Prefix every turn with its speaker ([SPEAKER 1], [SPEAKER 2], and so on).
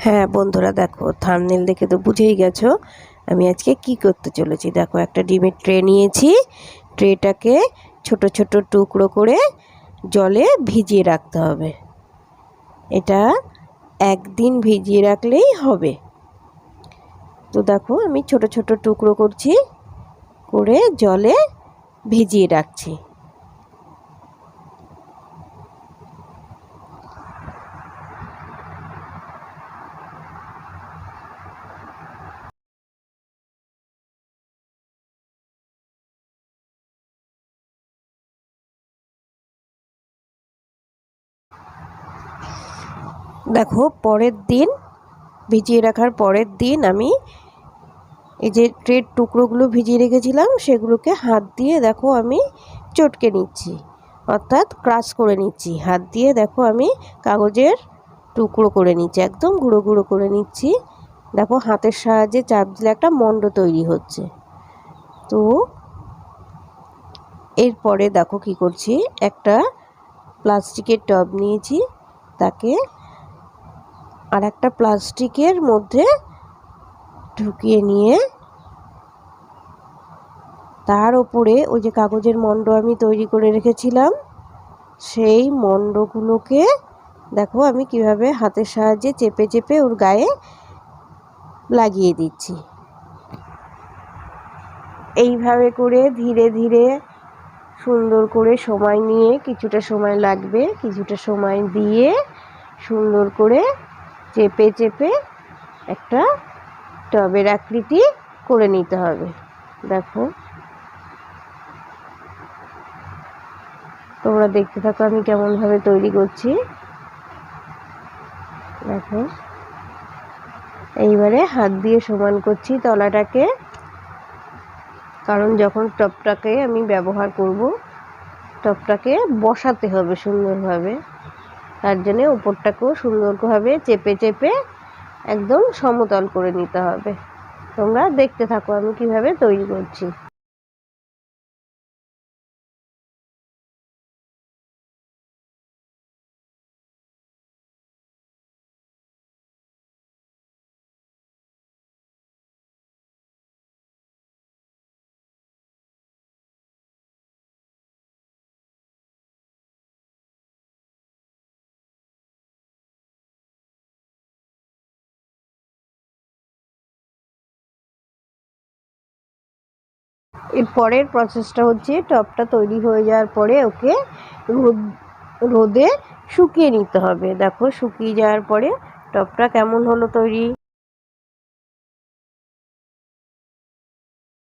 [SPEAKER 1] হ্যাঁ বন্ধুরা, দেখো থাম্বনেল দেখে তো বুঝেই গেছো আমি আজকে কি করতে চলেছি। দেখো একটা ডিমের ট্রে নিয়েছি। ট্রেটাকে ছোট ছোট টুকরো করে জলে ভিজিয়ে রাখতে হবে। এটা একদিন ভিজিয়ে রাখলেই হবে। তো দেখো আমি ছোট ছোট টুকরো করছি, করে জলে ভিজিয়ে রাখছি। দেখো পরের দিন, ভিজিয়ে রাখার পরের দিন আমি এই যে ট্রের টুকরোগুলো ভিজিয়ে রেখেছিলাম সেগুলোকে হাত দিয়ে দেখো আমি চটকে নিচ্ছি, অর্থাৎ ক্রাশ করে নিচ্ছি। হাত দিয়ে দেখো আমি কাগজের টুকরো করে নিচ্ছি, একদম গুঁড়ো গুঁড়ো করে নিচ্ছি। দেখো হাতের সাহায্যে চাপ দিলে একটা মণ্ড তৈরি হচ্ছে। তো এরপরে দেখো কি করছি, একটা প্লাস্টিকের টব নিয়েছি, তাকে আর একটা প্লাস্টিকের মধ্যে ঢুকিয়ে নিয়ে তার ওপরে ওই যে কাগজের মণ্ড আমি তৈরি করে রেখেছিলাম সেই মণ্ডগুলোকে দেখো আমি কিভাবে হাতের সাহায্যে চেপে চেপে ওর গায়ে লাগিয়ে দিচ্ছি। এইভাবে করে ধীরে ধীরে সুন্দর করে সময় নিয়ে, কিছুটা সময় লাগবে, কিছুটা সময় দিয়ে সুন্দর করে চেপে চেপে একটা টবের আকৃতি করে নিতে হবে। দেখো তোমরা দেখতে থাকো আমি কেমনভাবে তৈরি করছি। দেখো এইবারে হাত দিয়ে সমান করছি তলাটাকে, কারণ যখন টবটাকে আমি ব্যবহার করব টবটাকে বসাতে হবে সুন্দরভাবে, তার জন্য উপরটাকেও সুন্দরভাবে চেপে চেপে একদম সমতল করে নিতে হবে। তোমরা দেখতে থাকো আমি কিভাবে তৈরি করছি। এর পরের প্রসেসটা হচ্ছে টবটা তৈরি হয়ে যাওয়ার পরে ওকে রোদে শুকিয়ে নিতে হবে। দেখো শুকিয়ে যাওয়ার পরে টবটা কেমন হলো তৈরি।